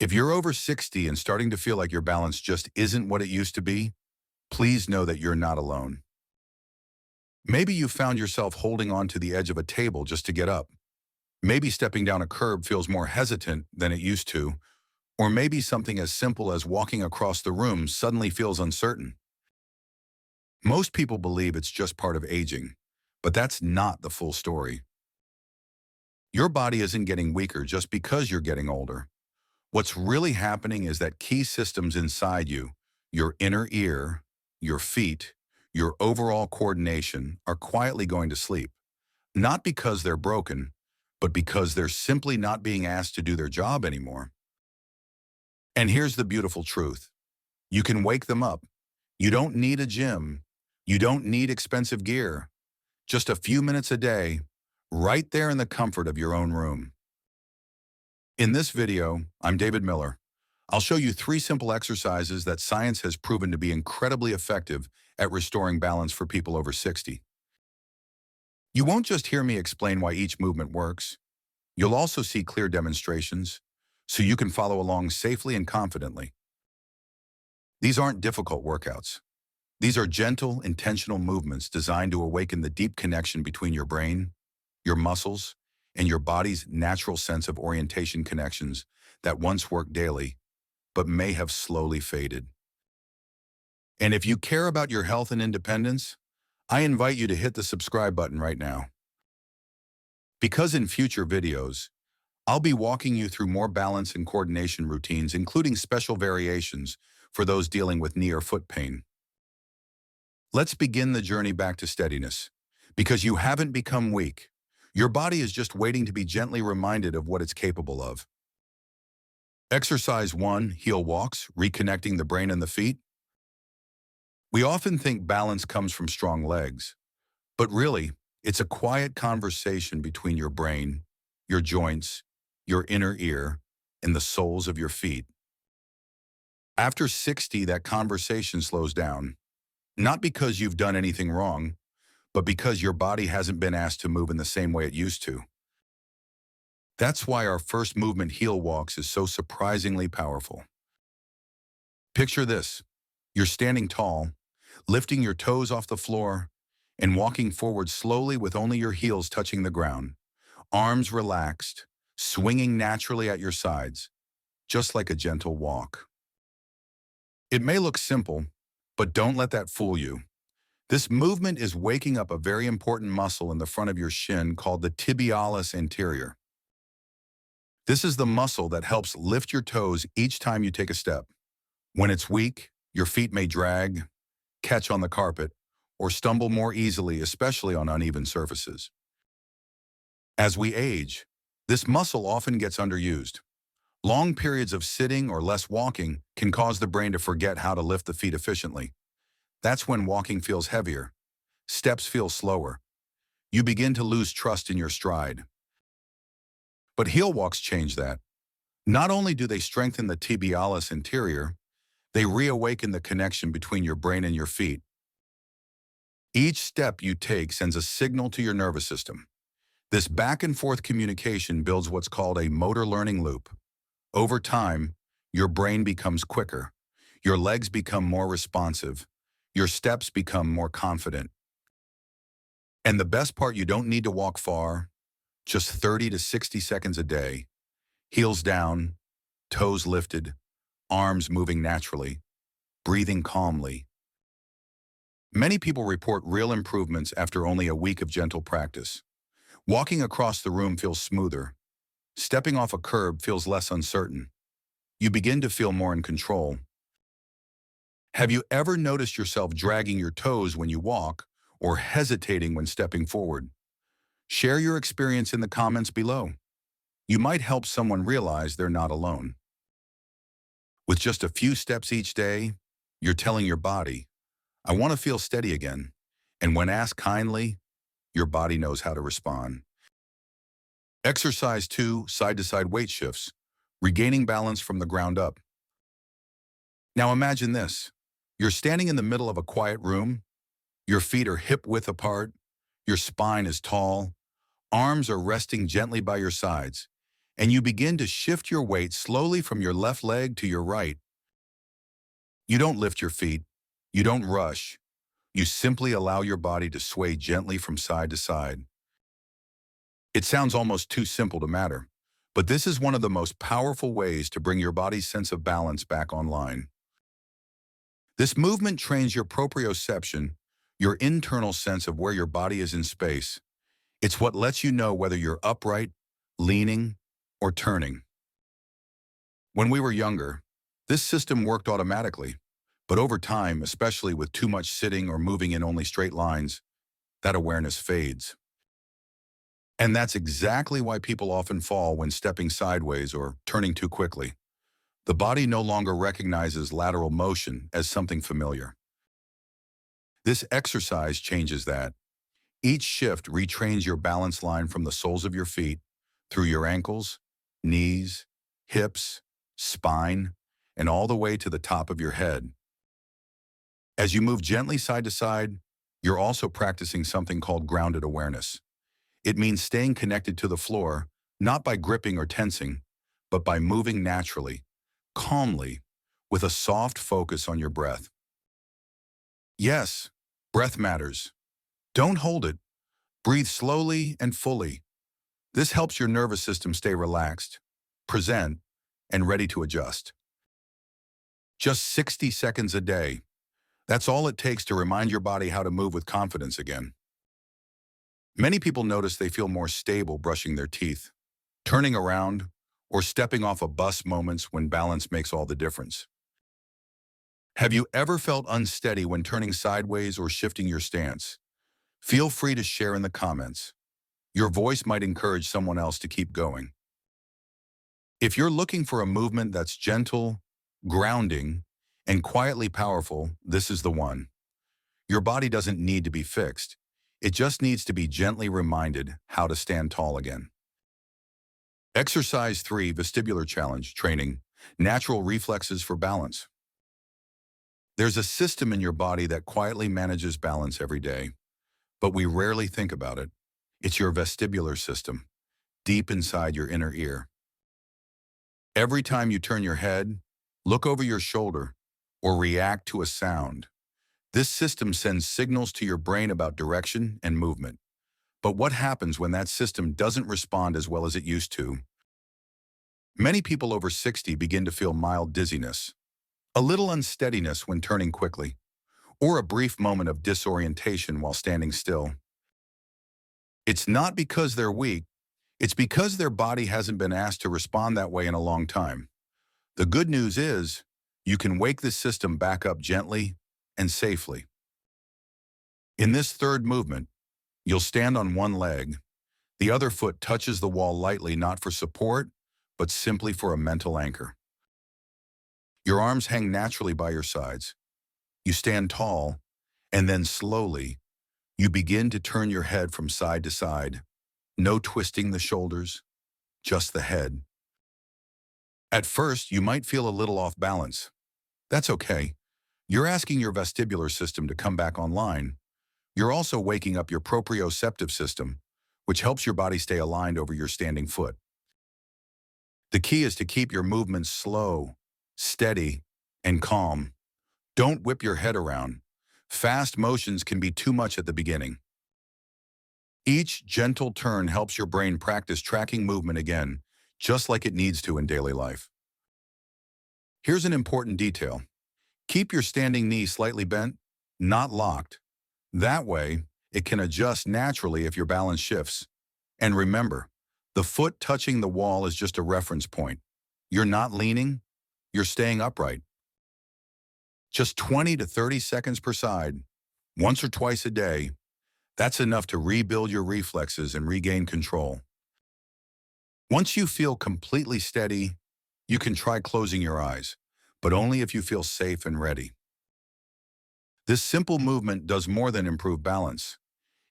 If you're over 60 and starting to feel like your balance just isn't what it used to be, please know that you're not alone. Maybe you found yourself holding on to the edge of a table just to get up. Maybe stepping down a curb feels more hesitant than it used to, or maybe something as simple as walking across the room suddenly feels uncertain. Most people believe it's just part of aging, but that's not the full story. Your body isn't getting weaker just because you're getting older. What's really happening is that key systems inside you, your inner ear, your feet, your overall coordination, are quietly going to sleep. Not because they're broken, but because they're simply not being asked to do their job anymore. And here's the beautiful truth. You can wake them up. You don't need a gym. You don't need expensive gear. Just a few minutes a day, right there in the comfort of your own room. In this video, I'm David Miller. I'll show you 3 simple exercises that science has proven to be incredibly effective at restoring balance for people over 60. You won't just hear me explain why each movement works. You'll also see clear demonstrations, so you can follow along safely and confidently. These aren't difficult workouts. These are gentle, intentional movements designed to awaken the deep connection between your brain, your muscles, and your body's natural sense of orientation connections that once worked daily, but may have slowly faded. And if you care about your health and independence, I invite you to hit the subscribe button right now. Because in future videos, I'll be walking you through more balance and coordination routines, including special variations for those dealing with knee or foot pain. Let's begin the journey back to steadiness. Because you haven't become weak. Your body is just waiting to be gently reminded of what it's capable of. Exercise 1, heel walks, reconnecting the brain and the feet. We often think balance comes from strong legs, but really, it's a quiet conversation between your brain, your joints, your inner ear, and the soles of your feet. After 60, that conversation slows down, not because you've done anything wrong, but because your body hasn't been asked to move in the same way it used to. That's why our first movement, heel walks, is so surprisingly powerful. Picture this. You're standing tall, lifting your toes off the floor, and walking forward slowly with only your heels touching the ground, arms relaxed, swinging naturally at your sides, just like a gentle walk. It may look simple, but don't let that fool you. This movement is waking up a very important muscle in the front of your shin called the tibialis anterior. This is the muscle that helps lift your toes each time you take a step. When it's weak, your feet may drag, catch on the carpet, or stumble more easily, especially on uneven surfaces. As we age, this muscle often gets underused. Long periods of sitting or less walking can cause the brain to forget how to lift the feet efficiently. That's when walking feels heavier, steps feel slower. You begin to lose trust in your stride. But heel walks change that. Not only do they strengthen the tibialis anterior, they reawaken the connection between your brain and your feet. Each step you take sends a signal to your nervous system. This back and forth communication builds what's called a motor learning loop. Over time, your brain becomes quicker, your legs become more responsive, your steps become more confident. And the best part, you don't need to walk far, just 30 to 60 seconds a day. Heels down, toes lifted, arms moving naturally, breathing calmly. Many people report real improvements after only a week of gentle practice. Walking across the room feels smoother. Stepping off a curb feels less uncertain. You begin to feel more in control. Have you ever noticed yourself dragging your toes when you walk or hesitating when stepping forward? Share your experience in the comments below. You might help someone realize they're not alone. With just a few steps each day, you're telling your body, I want to feel steady again. And when asked kindly, your body knows how to respond. Exercise 2, side-to-side weight shifts, regaining balance from the ground up. Now imagine this. You're standing in the middle of a quiet room. Your feet are hip-width apart. Your spine is tall. Arms are resting gently by your sides. and you begin to shift your weight slowly from your left leg to your right. You don't lift your feet. You don't rush. You simply allow your body to sway gently from side to side. It sounds almost too simple to matter, but this is one of the most powerful ways to bring your body's sense of balance back online. This movement trains your proprioception, your internal sense of where your body is in space. It's what lets you know whether you're upright, leaning, or turning. When we were younger, this system worked automatically, but over time, especially with too much sitting or moving in only straight lines, that awareness fades. And that's exactly why people often fall when stepping sideways or turning too quickly. The body no longer recognizes lateral motion as something familiar. This exercise changes that. Each shift retrains your balance line from the soles of your feet through your ankles, knees, hips, spine, and all the way to the top of your head. As you move gently side to side, you're also practicing something called grounded awareness. It means staying connected to the floor, not by gripping or tensing, but by moving naturally, calmly, with a soft focus on your breath. Yes, breath matters. Don't hold it. Breathe slowly and fully. This helps your nervous system stay relaxed, present, and ready to adjust. Just 60 seconds a day. That's all it takes to remind your body how to move with confidence again. Many people notice they feel more stable brushing their teeth, turning around, or stepping off a bus moments when balance makes all the difference. Have you ever felt unsteady when turning sideways or shifting your stance? Feel free to share in the comments. Your voice might encourage someone else to keep going. If you're looking for a movement that's gentle, grounding, and quietly powerful, this is the one. Your body doesn't need to be fixed. It just needs to be gently reminded how to stand tall again. Exercise 3, Vestibular Challenge, Training, Natural Reflexes for Balance. There's a system in your body that quietly manages balance every day, but we rarely think about it. It's your vestibular system, deep inside your inner ear. Every time you turn your head, look over your shoulder, or react to a sound, this system sends signals to your brain about direction and movement. But what happens when that system doesn't respond as well as it used to? Many people over 60 begin to feel mild dizziness, a little unsteadiness when turning quickly, or a brief moment of disorientation while standing still. It's not because they're weak, it's because their body hasn't been asked to respond that way in a long time. The good news is, you can wake the system back up gently and safely. In this third movement, you'll stand on one leg. The other foot touches the wall lightly, not for support, but simply for a mental anchor. Your arms hang naturally by your sides. You stand tall, and then slowly, you begin to turn your head from side to side. No twisting the shoulders, just the head. At first, you might feel a little off balance. That's okay. You're asking your vestibular system to come back online. You're also waking up your proprioceptive system, which helps your body stay aligned over your standing foot. The key is to keep your movements slow, steady, and calm. Don't whip your head around. Fast motions can be too much at the beginning. Each gentle turn helps your brain practice tracking movement again, just like it needs to in daily life. Here's an important detail. Keep your standing knee slightly bent, not locked. That way, it can adjust naturally if your balance shifts. And remember, the foot touching the wall is just a reference point. You're not leaning, you're staying upright. Just 20 to 30 seconds per side, once or twice a day, that's enough to rebuild your reflexes and regain control. Once you feel completely steady, you can try closing your eyes, but only if you feel safe and ready. This simple movement does more than improve balance.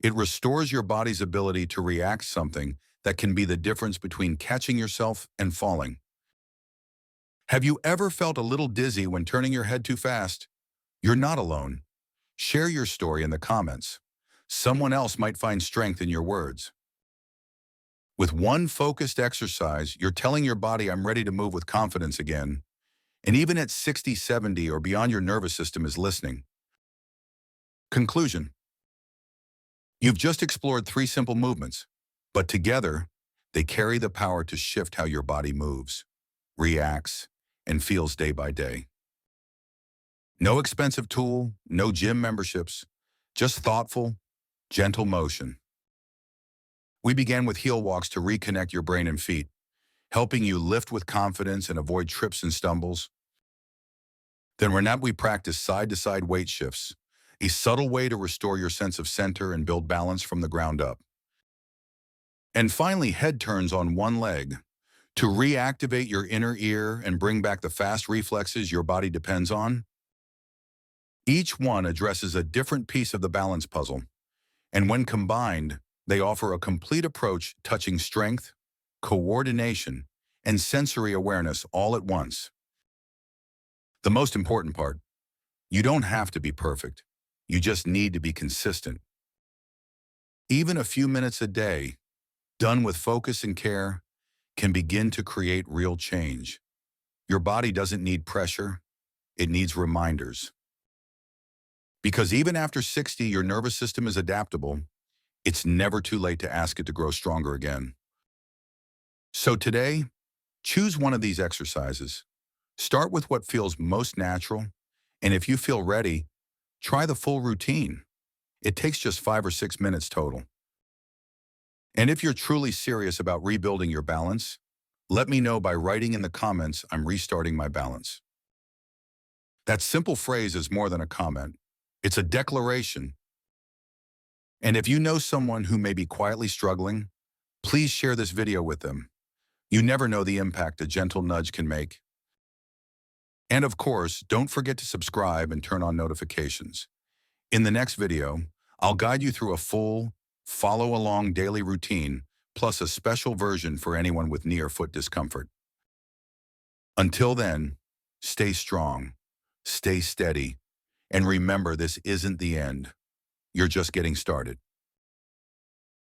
It restores your body's ability to react to something that can be the difference between catching yourself and falling. Have you ever felt a little dizzy when turning your head too fast? You're not alone. Share your story in the comments. Someone else might find strength in your words. With one focused exercise, you're telling your body, I'm ready to move with confidence again. And even at 60, 70, or beyond, your nervous system is listening. Conclusion. You've just explored 3 simple movements, but together, they carry the power to shift how your body moves, reacts, and feels day by day. No expensive tool, no gym memberships, just thoughtful, gentle motion. We began with heel walks to reconnect your brain and feet, helping you lift with confidence and avoid trips and stumbles. Then we practiced side-to-side weight shifts, a subtle way to restore your sense of center and build balance from the ground up. And finally, head turns on one leg to reactivate your inner ear and bring back the fast reflexes your body depends on. Each one addresses a different piece of the balance puzzle, and when combined, they offer a complete approach touching strength, coordination, and sensory awareness all at once. The most important part, you don't have to be perfect. You just need to be consistent. Even a few minutes a day, done with focus and care, can begin to create real change. Your body doesn't need pressure, it needs reminders. Because even after 60, your nervous system is adaptable. It's never too late to ask it to grow stronger again. So today, choose one of these exercises. Start with what feels most natural, and if you feel ready, try the full routine. It takes just 5 or 6 minutes total. And if you're truly serious about rebuilding your balance, let me know by writing in the comments, I'm restarting my balance. That simple phrase is more than a comment. It's a declaration. And if you know someone who may be quietly struggling, please share this video with them. You never know the impact a gentle nudge can make. And of course, don't forget to subscribe and turn on notifications. In the next video, I'll guide you through a full, follow-along daily routine, plus a special version for anyone with knee or foot discomfort. Until then, stay strong, stay steady, and remember, this isn't the end. You're just getting started.